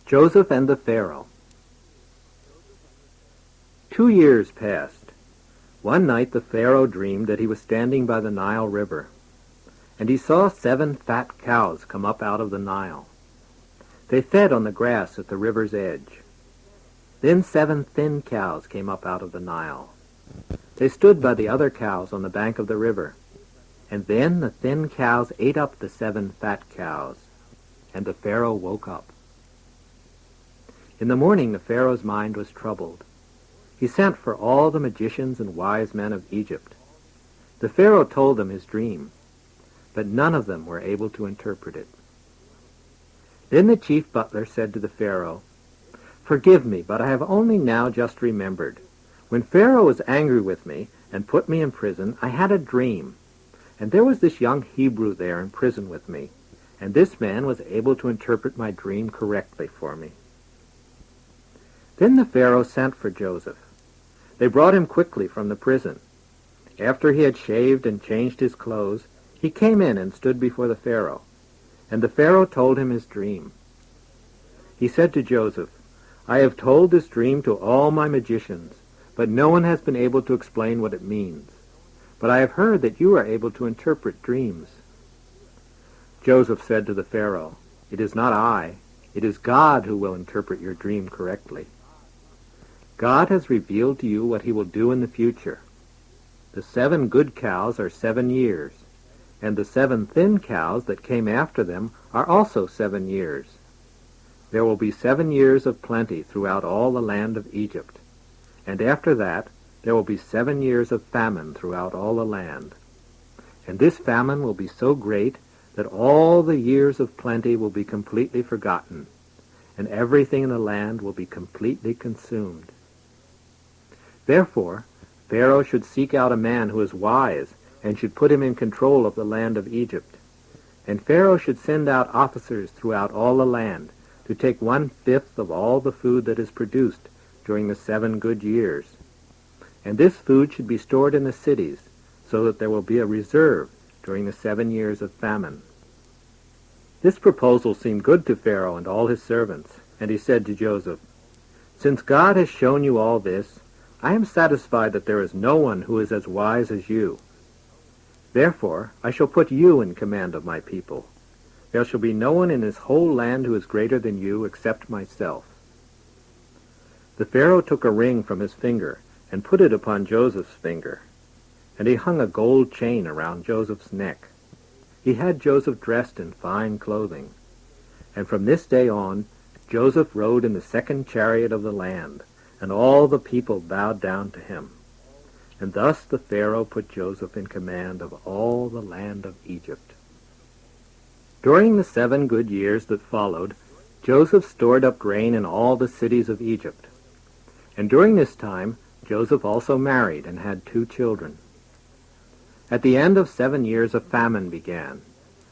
Joseph and the Pharaoh. 2 years passed. One night the Pharaoh dreamed that he was standing by the Nile River, and he saw 7 fat cows come up out of the Nile. They fed on the grass at the river's edge. Then 7 thin cows came up out of the Nile. They stood by the other cows on the bank of the river, and then the thin cows ate up the 7 fat cows, and the Pharaoh woke up. In the morning the Pharaoh's mind was troubled. He sent for all the magicians and wise men of Egypt. The Pharaoh told them his dream, but none of them were able to interpret it. Then the chief butler said to the Pharaoh, "Forgive me, but I have only now just remembered. When Pharaoh was angry with me and put me in prison, I had a dream, and there was this young Hebrew there in prison with me, and this man was able to interpret my dream correctly for me." Then the Pharaoh sent for Joseph. They brought him quickly from the prison. After he had shaved and changed his clothes, he came in and stood before the Pharaoh, and the Pharaoh told him his dream. He said to Joseph, "I have told this dream to all my magicians, but no one has been able to explain what it means. But I have heard that you are able to interpret dreams." Joseph said to the Pharaoh, "It is not I, it is God who will interpret your dream correctly. God has revealed to you what he will do in the future. The 7 good cows are 7 years, and the 7 thin cows that came after them are also 7 years. There will be 7 years of plenty throughout all the land of Egypt, and after that there will be 7 years of famine throughout all the land. And this famine will be so great that all the years of plenty will be completely forgotten, and everything in the land will be completely consumed. Therefore, Pharaoh should seek out a man who is wise and should put him in control of the land of Egypt. And Pharaoh should send out officers throughout all the land to take 1/5 of all the food that is produced during the 7 good years. And this food should be stored in the cities so that there will be a reserve during the 7 years of famine." This proposal seemed good to Pharaoh and all his servants, and he said to Joseph, "Since God has shown you all this, I am satisfied that there is no one who is as wise as you. Therefore, I shall put you in command of my people. There shall be no one in this whole land who is greater than you except myself." The Pharaoh took a ring from his finger and put it upon Joseph's finger, and he hung a gold chain around Joseph's neck. He had Joseph dressed in fine clothing, and from this day on Joseph rode in the 2nd chariot of the land, and all the people bowed down to him. And thus the Pharaoh put Joseph in command of all the land of Egypt. During the 7 good years that followed, Joseph stored up grain in all the cities of Egypt. And during this time, Joseph also married and had 2 children. At the end of 7 years, a famine began.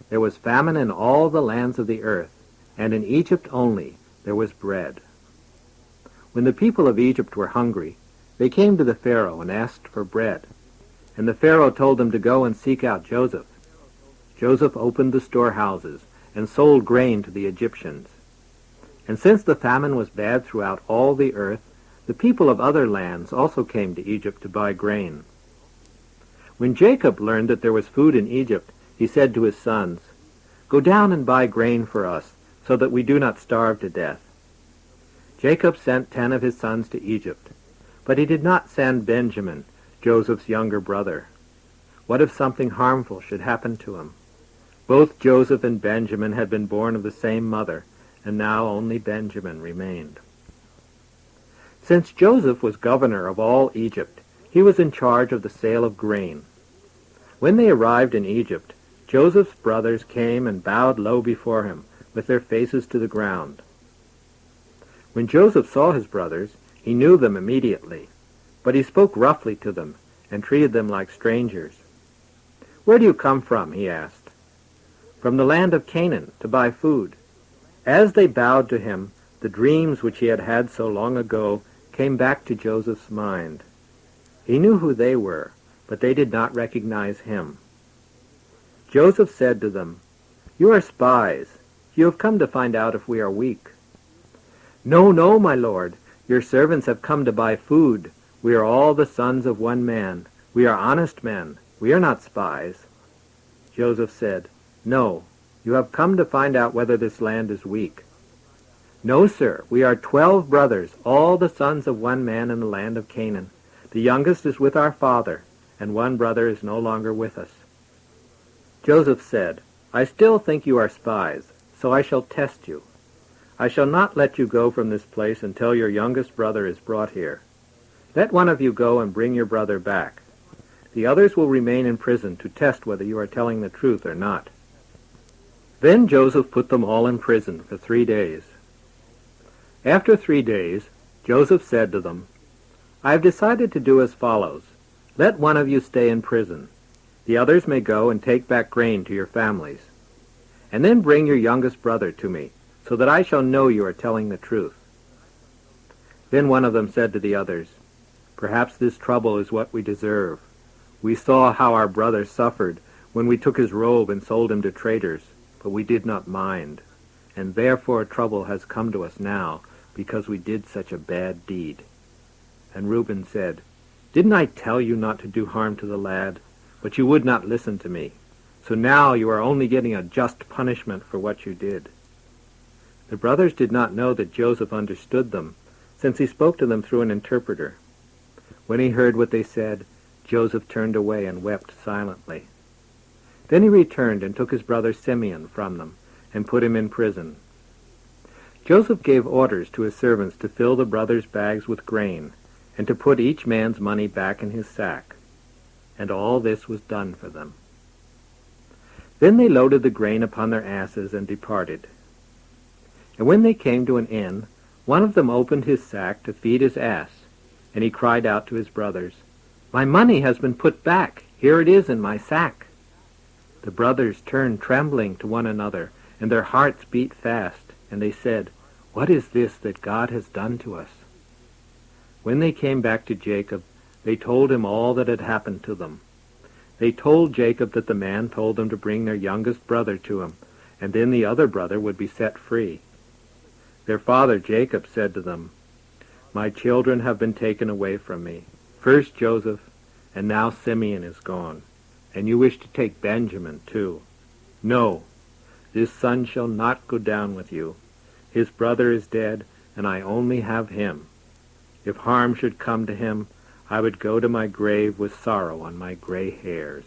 There was famine in all the lands of the earth, and in Egypt only there was bread. When the people of Egypt were hungry, they came to the Pharaoh and asked for bread, and the Pharaoh told them to go and seek out Joseph. Joseph opened the storehouses and sold grain to the Egyptians. And since the famine was bad throughout all the earth, the people of other lands also came to Egypt to buy grain. When Jacob learned that there was food in Egypt, he said to his sons, "Go down and buy grain for us, so that we do not starve to death." Jacob sent 10 of his sons to Egypt, but he did not send Benjamin, Joseph's younger brother. What if something harmful should happen to him? Both Joseph and Benjamin had been born of the same mother, and now only Benjamin remained. Since Joseph was governor of all Egypt, he was in charge of the sale of grain. When they arrived in Egypt, Joseph's brothers came and bowed low before him, with their faces to the ground. When Joseph saw his brothers, he knew them immediately, but he spoke roughly to them and treated them like strangers. "Where do you come from?" he asked. "From the land of Canaan, to buy food." As they bowed to him, the dreams which he had had so long ago came back to Joseph's mind. He knew who they were, but they did not recognize him. Joseph said to them, "You are spies. You have come to find out if we are weak." No, no, my lord. Your servants have come to buy food. We are all the sons of one man. We are honest men. We are not spies. Joseph said, No, you have come to find out whether this land is weak. No, sir, we are 12 brothers, all the sons of one man in the land of Canaan. The youngest is with our father, and one brother is no longer with us. Joseph said, I still think you are spies, so I shall test you. I shall not let you go from this place until your youngest brother is brought here. Let one of you go and bring your brother back. The others will remain in prison to test whether you are telling the truth or not. Then Joseph put them all in prison for 3 days. After 3 days, Joseph said to them, I have decided to do as follows. Let one of you stay in prison. The others may go and take back grain to your families. And then bring your youngest brother to me, so that I shall know you are telling the truth. Then one of them said to the others, Perhaps this trouble is what we deserve. We saw how our brother suffered when we took his robe and sold him to traders, but we did not mind. And therefore trouble has come to us now, because we did such a bad deed. And Reuben said, Didn't I tell you not to do harm to the lad? But you would not listen to me. So now you are only getting a just punishment for what you did. The brothers did not know that Joseph understood them, since he spoke to them through an interpreter. When he heard what they said, Joseph turned away and wept silently. Then he returned and took his brother Simeon from them, and put him in prison. Joseph gave orders to his servants to fill the brothers' bags with grain, and to put each man's money back in his sack. And all this was done for them. Then they loaded the grain upon their asses and departed. And when they came to an inn, one of them opened his sack to feed his ass, and he cried out to his brothers, My money has been put back. Here it is in my sack. The brothers turned trembling to one another, and their hearts beat fast, and they said, What is this that God has done to us? When they came back to Jacob, they told him all that had happened to them. They told Jacob that the man told them to bring their youngest brother to him, and then the other brother would be set free. Their father Jacob said to them, My children have been taken away from me, first Joseph, and now Simeon is gone, and you wish to take Benjamin too. No, this son shall not go down with you. His brother is dead, and I only have him. If harm should come to him, I would go to my grave with sorrow on my gray hairs.